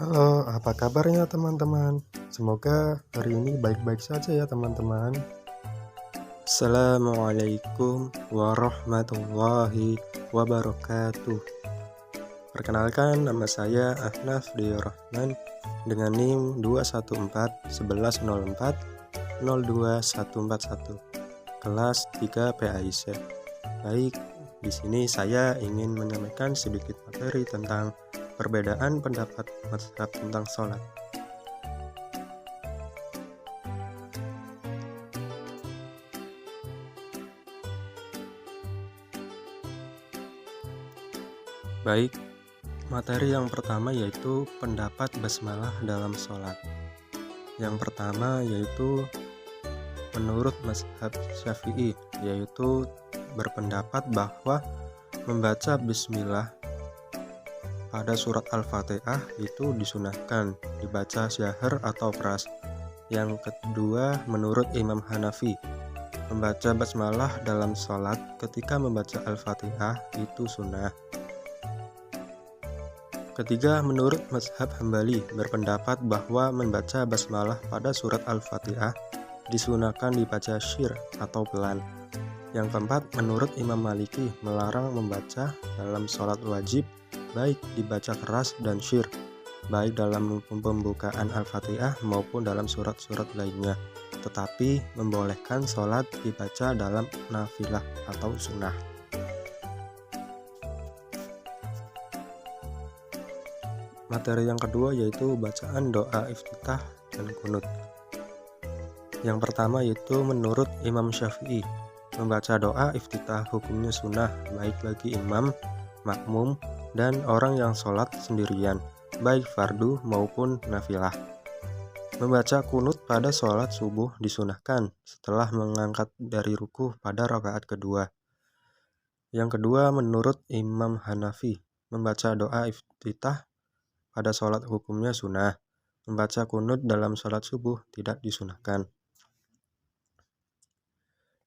Halo, apa kabarnya teman-teman? Semoga hari ini baik-baik saja ya teman-teman. Assalamualaikum warahmatullahi wabarakatuh. Perkenalkan, nama saya Ahnaf Rahman dengan NIM 214 1104 02141 kelas 3 PAIC. Baik, di sini saya ingin menyampaikan sedikit materi tentang perbedaan pendapat mazhab tentang sholat. Baik, materi yang pertama yaitu pendapat basmalah dalam sholat. Yang pertama yaitu menurut mazhab Syafi'i, yaitu berpendapat bahwa membaca bismillah pada surat Al-Fatihah itu disunahkan dibaca syahar atau keras. Yang kedua menurut Imam Hanafi, membaca basmalah dalam sholat ketika membaca Al-Fatihah itu sunnah. Ketiga, menurut mazhab Hambali berpendapat bahwa membaca basmalah pada surat Al-Fatihah disunahkan dibaca syir atau pelan. Yang keempat, menurut Imam Maliki melarang membaca dalam sholat wajib baik dibaca keras dan syir, baik dalam pembukaan Al-Fatihah maupun dalam surat-surat lainnya, tetapi membolehkan sholat dibaca dalam nafilah atau sunnah. Materi yang kedua yaitu bacaan doa iftitah dan kunut. Yang pertama yaitu menurut Imam Syafi'i, membaca doa iftitah hukumnya sunnah baik bagi imam, makmum, dan orang yang sholat sendirian, baik fardu maupun nafilah. Membaca kunut pada sholat subuh disunahkan setelah mengangkat dari ruku pada rakaat kedua. Yang kedua menurut Imam Hanafi, membaca doa iftitah pada sholat hukumnya sunnah. Membaca kunut dalam sholat subuh tidak disunahkan.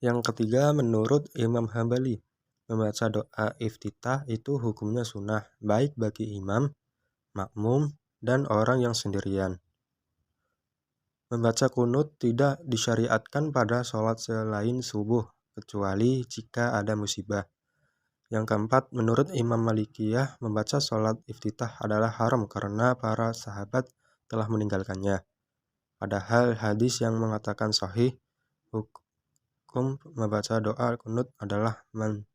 Yang ketiga menurut Imam Hambali, membaca doa iftitah itu hukumnya sunnah baik bagi imam, makmum, dan orang yang sendirian. Membaca kunut tidak disyariatkan pada sholat selain subuh kecuali jika ada musibah. Yang keempat, menurut Imam Malikiyah, membaca sholat iftitah adalah haram karena para sahabat telah meninggalkannya. Padahal hadis yang mengatakan sahih, hukum membaca doa kunut adalah mandub.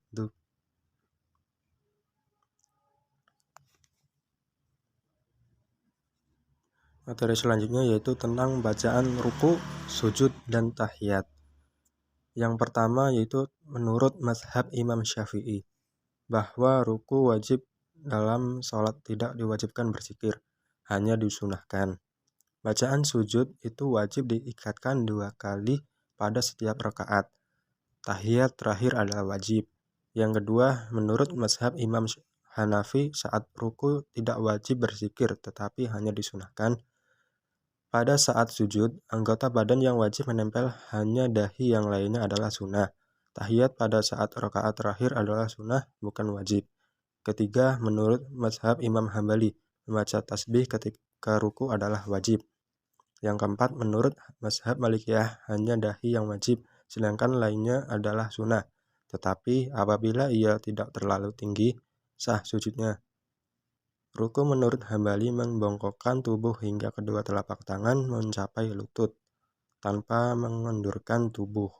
Materi selanjutnya yaitu tentang bacaan ruku, sujud, dan tahiyat. Yang pertama yaitu menurut mazhab Imam Syafi'i, bahwa ruku wajib dalam sholat tidak diwajibkan berzikir, hanya disunahkan. Bacaan sujud itu wajib diikatkan 2 kali pada setiap rakaat. Tahiyat terakhir adalah wajib. Yang kedua, menurut mazhab Imam Hanafi saat ruku tidak wajib berzikir tetapi hanya disunahkan. Pada saat sujud, anggota badan yang wajib menempel hanya dahi, yang lainnya adalah sunnah. Tahiyat pada saat rakaat terakhir adalah sunnah, bukan wajib. Ketiga, menurut mazhab Imam Hambali, membaca tasbih ketika ruku adalah wajib. Yang keempat, menurut mazhab Malikiyah hanya dahi yang wajib, sedangkan lainnya adalah sunnah. Tetapi apabila ia tidak terlalu tinggi, sah sujudnya. Ruku menurut Hambali membongkokkan tubuh hingga kedua telapak tangan mencapai lutut, tanpa mengendurkan tubuh.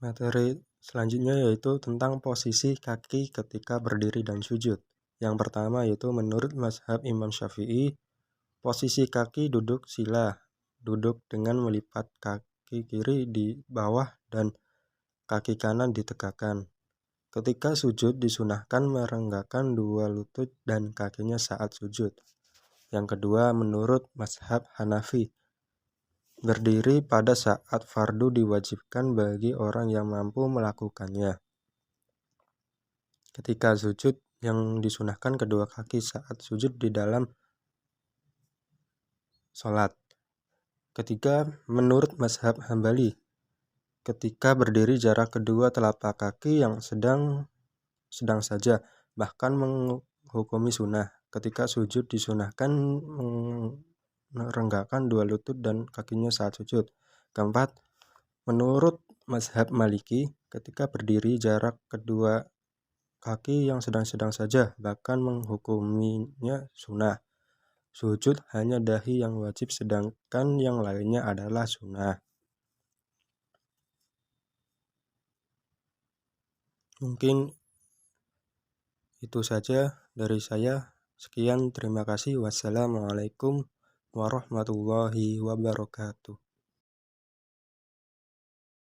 Materi selanjutnya yaitu tentang posisi kaki ketika berdiri dan sujud. Yang pertama yaitu menurut mazhab Imam Syafi'i, posisi kaki duduk sila, duduk dengan melipat kaki kiri di bawah dan kaki kanan ditegakkan. Ketika sujud disunahkan merenggakan 2 lutut dan kakinya saat sujud. Yang kedua menurut mazhab Hanafi, berdiri pada saat fardu diwajibkan bagi orang yang mampu melakukannya. Ketika sujud, yang disunahkan kedua kaki saat sujud di dalam sholat. Ketiga, menurut mazhab Hambali, ketika berdiri jarak kedua telapak kaki yang sedang saja, bahkan menghukumi sunnah. Ketika sujud disunahkan merenggakan dua lutut dan kakinya saat sujud. Keempat, menurut mazhab Maliki, ketika berdiri jarak kedua kaki yang sedang-sedang saja, bahkan menghukuminya sunnah. Sujud hanya dahi yang wajib, sedangkan yang lainnya adalah sunnah. Mungkin itu saja dari saya. Sekian, terima kasih. Wassalamualaikum warahmatullahi wabarakatuh.